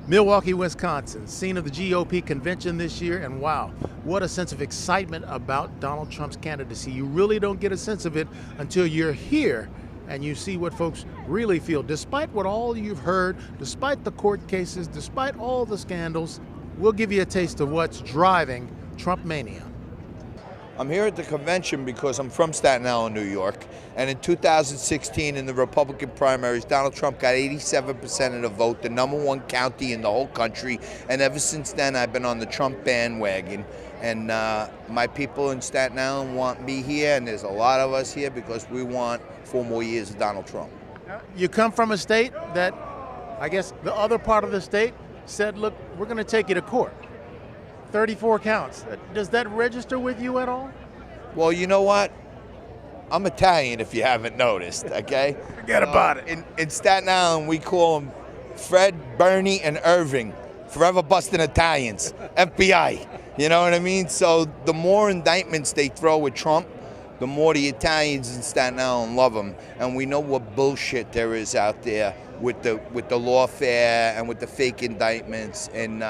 Milwaukee, Wisconsin, scene of the GOP convention this year, and wow, what a sense of excitement about Donald Trump's candidacy. You really don't get a sense of it until you're here and you see what folks really feel. Despite what all you've heard, despite the court cases, despite all the scandals, we'll give you a taste of what's driving Trump mania. I'm here at the convention because I'm from Staten Island, New York, and in 2016 in the Republican primaries, Donald Trump got 87% of the vote, the #1 county in the whole country, and ever since then I've been on the Trump bandwagon. And my people in Staten Island want me here, and there's a lot of us here because we want 4 more years of Donald Trump. You come from a state that, I guess the other part of the state said, look, we're going to take you to court. 34 counts. Does that register with you at all? Well, you know what? I'm Italian, if you haven't noticed, okay? Forget about it. In Staten Island, we call them Fred, Bernie, and Irving. Forever busting Italians. FBI. You know what I mean? So the more indictments they throw at Trump, the more the Italians in Staten Island love him. And we know what bullshit there is out there with the lawfare and with the fake indictments. And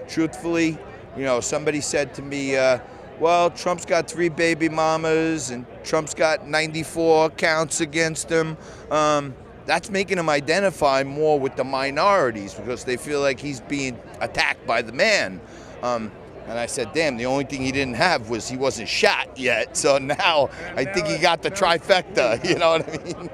truthfully, you know, somebody said to me, well, Trump's got 3 baby mamas and Trump's got 94 counts against him. That's making him identify more with the minorities because they feel like he's being attacked by the man. And I said, damn, the only thing he didn't have was he wasn't shot yet. So now I think he got the trifecta, you know what I mean?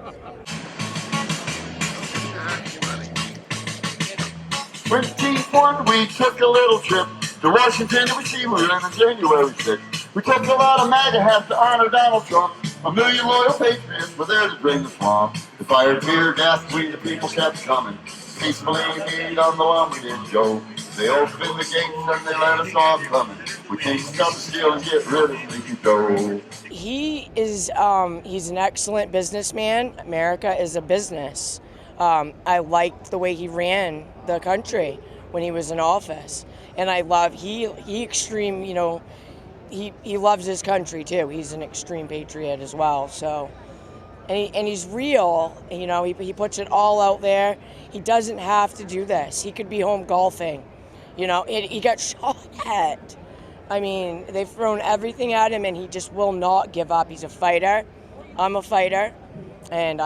21, we took a little trip to Washington to see we were on January 6th. We took a lot of MAGA hats to honor Donald Trump. 1 million loyal patriots were there to drain the swamp. The fire, tear, gas, we the people kept coming. Peacefully meet on the one we didn't go. They opened the gates and they let us all coming. We can't stop the steal and get rid of Sleepy Joe. He is, he's an excellent businessman. America is a business. I liked the way he ran the country when he was in office. And I love, he extreme, you know, he loves his country too. He's an extreme patriot as well. So, and he's real, you know, he puts it all out there. He doesn't have to do this. He could be home golfing. You know, he got shot at. I mean, they've thrown everything at him and he just will not give up. He's a fighter. I'm a fighter. And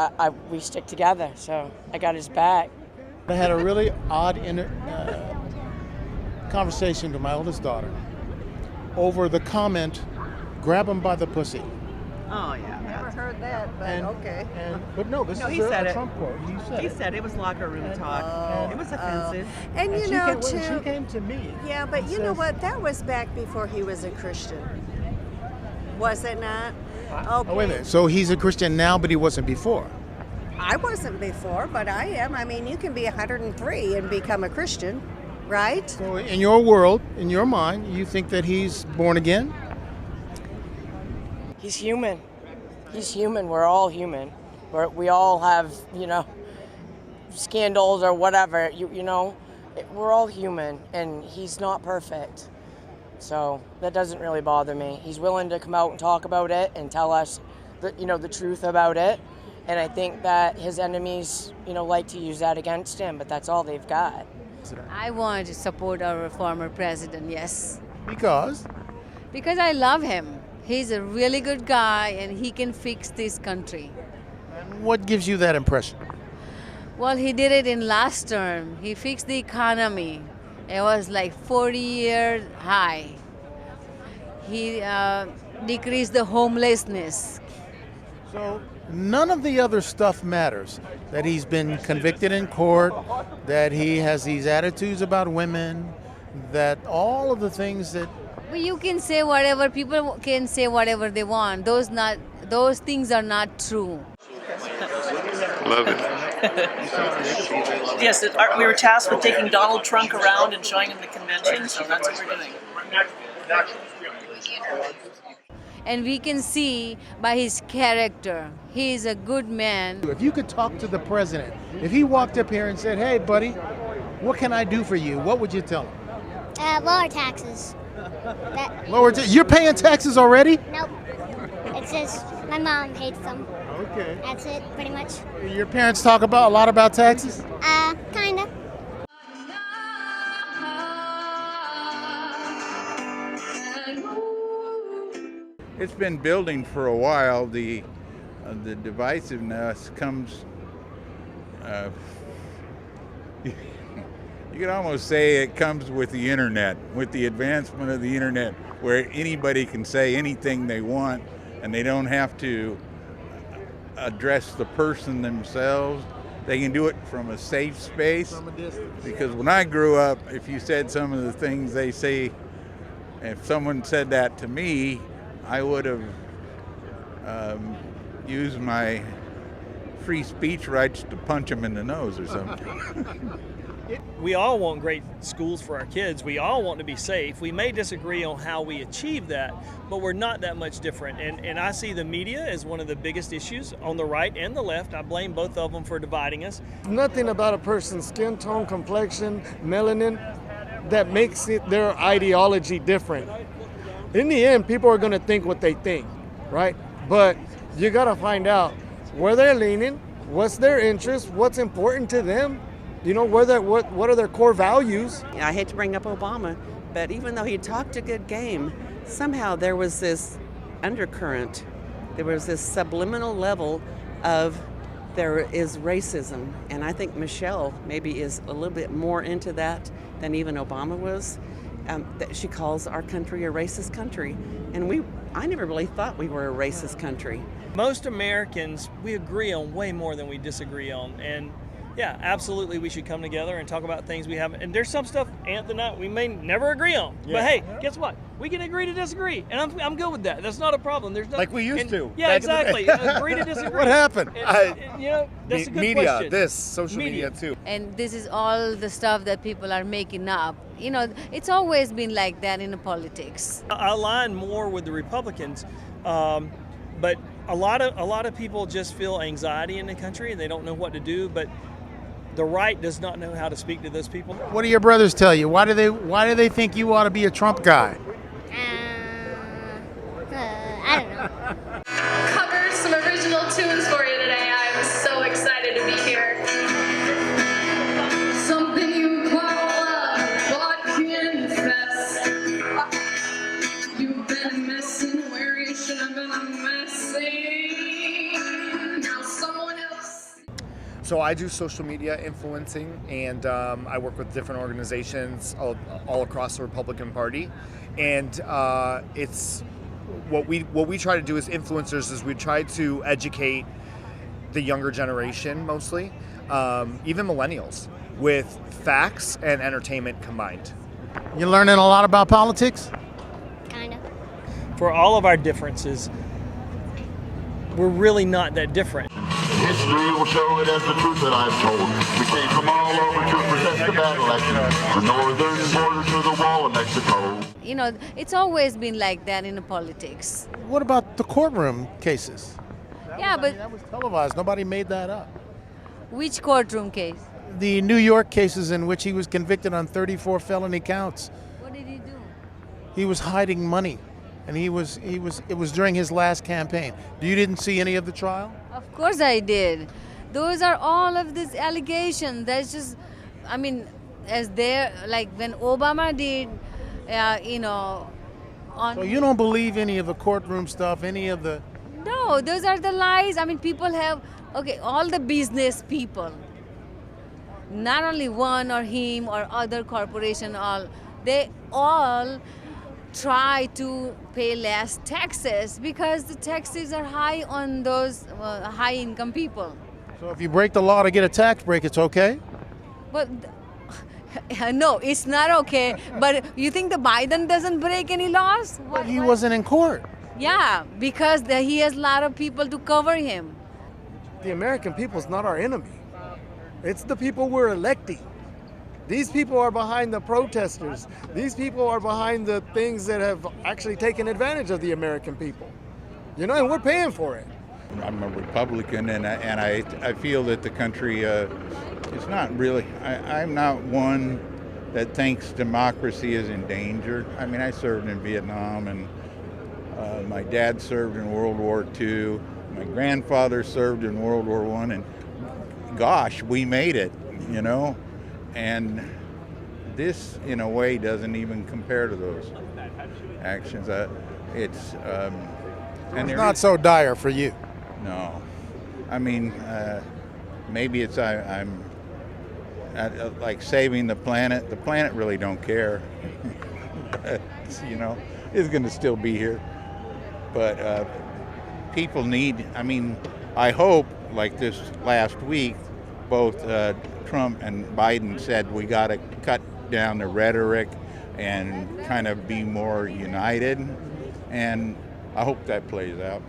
we stick together, so I got his back. I had a really odd conversation with my oldest daughter over the comment, grab him by the pussy. Oh, yeah. Never heard that, but okay. But no, this is a Trump quote. He said it was locker room talk. It was offensive. And you know, too. She came to me. Yeah, but you know what? That was back before he was a Christian. Was it not? Okay. Oh, wait a minute. So he's a Christian now, but he wasn't before. I wasn't before, but I am. I mean, you can be 103 and become a Christian, right? So in your world, in your mind, you think that he's born again? He's human. He's human. We're all human. We all have, you know, scandals or whatever. You know, we're all human, and he's not perfect. So that doesn't really bother me. He's willing to come out and talk about it and tell us, the truth about it. And I think that his enemies, like to use that against him, but that's all they've got. I want to support our former president, yes. Because? Because I love him. He's a really good guy and he can fix this country. And what gives you that impression? Well, he did it in last term. He fixed the economy. It was like 40-year high. He decreased the homelessness. So none of the other stuff matters. That he's been convicted in court, that he has these attitudes about women, that all of the things that... Well, you can say whatever, people can say whatever they want. Those things are not true. Love it. Yes, we were tasked with taking Donald Trump around and showing him the convention, so that's what we're doing. And we can see by his character, he is a good man. If you could talk to the president, if he walked up here and said, hey, buddy, what can I do for you? What would you tell him? Lower taxes. You're paying taxes already? Nope. It's just my mom hates them. Okay. That's it, pretty much. Your parents talk a lot about taxes? Kinda. it's been building for a while. The divisiveness comes. You could almost say it comes with the internet, with the advancement of the internet, where anybody can say anything they want, and they don't have to address the person themselves. They can do it from a safe space. From a distance. Because when I grew up, if you said some of the things they say, if someone said that to me, I would have used my free speech rights to punch them in the nose or something. We all want great schools for our kids. We all want to be safe. We may disagree on how we achieve that, but we're not that much different. And I see the media as one of the biggest issues on the right and the left. I blame both of them for dividing us. Nothing about a person's skin tone, complexion, melanin that makes it their ideology different. In the end, people are going to think what they think, right? But you got to find out where they're leaning, what's their interest, what's important to them. You know, what are their core values? I hate to bring up Obama, but even though he talked a good game, somehow there was this undercurrent. There was this subliminal level of there is racism. And I think Michelle maybe is a little bit more into that than even Obama was. That she calls our country a racist country. And I never really thought we were a racist country. Most Americans, we agree on way more than we disagree on. And yeah, absolutely, we should come together and talk about things we have. And there's some stuff, Anthony, we may never agree on. Yeah. But hey, guess what? We can agree to disagree, and I'm good with that. That's not a problem. There's like we used to. Yeah, exactly. Agree to disagree. What happened? You know, that's a good media, question. Social media too. And this is all the stuff that people are making up. You know, it's always been like that in the politics. I align more with the Republicans, but a lot of people just feel anxiety in the country, and they don't know what to do. But the right does not know how to speak to those people. What do your brothers tell you? Why do they think you ought to be a Trump guy? I don't know. Covered some original tunes for you today. I'm so excited to be here. Something you call love, but can't confess. You've been messing where you should have been messing. Now someone else. So I do social media influencing, and I work with different organizations all across the Republican Party. And it's what we try to do as influencers is we try to educate the younger generation, mostly, even millennials, with facts and entertainment combined. You learning a lot about politics? Kind of. For all of our differences, we're really not that different. History will show it as the truth that I've told. We came from all over to protect the battle action, the northern border to the wall of Mexico. You know, it's always been like that in the politics. What about the courtroom cases? That was televised. Nobody made that up. Which courtroom case? The New York cases in which he was convicted on 34 felony counts. What did he do? He was hiding money, and it was during his last campaign. You didn't see any of the trial? Of course I did. Those are all of these allegations. That's just, I mean, as there, like when Obama did, on. So you don't believe any of the courtroom stuff, any of the? No, those are the lies. I mean, people have, all the business people, not only one or him or other corporation, they all try to pay less taxes because the taxes are high on those high income people. So if you break the law to get a tax break, it's okay? But no, it's not okay. But you think the Biden doesn't break any laws? But he wasn't in court. Yeah, because he has a lot of people to cover him. The American people is not our enemy. It's the people we're electing. These people are behind the protesters. These people are behind the things that have actually taken advantage of the American people. And we're paying for it. I'm a Republican, and I feel that the country is not really. I'm not one that thinks democracy is endangered. I mean, I served in Vietnam, and my dad served in World War II. My grandfather served in World War I, and gosh, we made it, And this, in a way, doesn't even compare to those actions. And It's not so dire for you. No, I mean, maybe it's I'm like saving the planet. The planet really don't care. You know, it's going to still be here. But people need. I mean, I hope like this last week, both Trump and Biden said we got to cut down the rhetoric and kind of be more united, and I hope that plays out.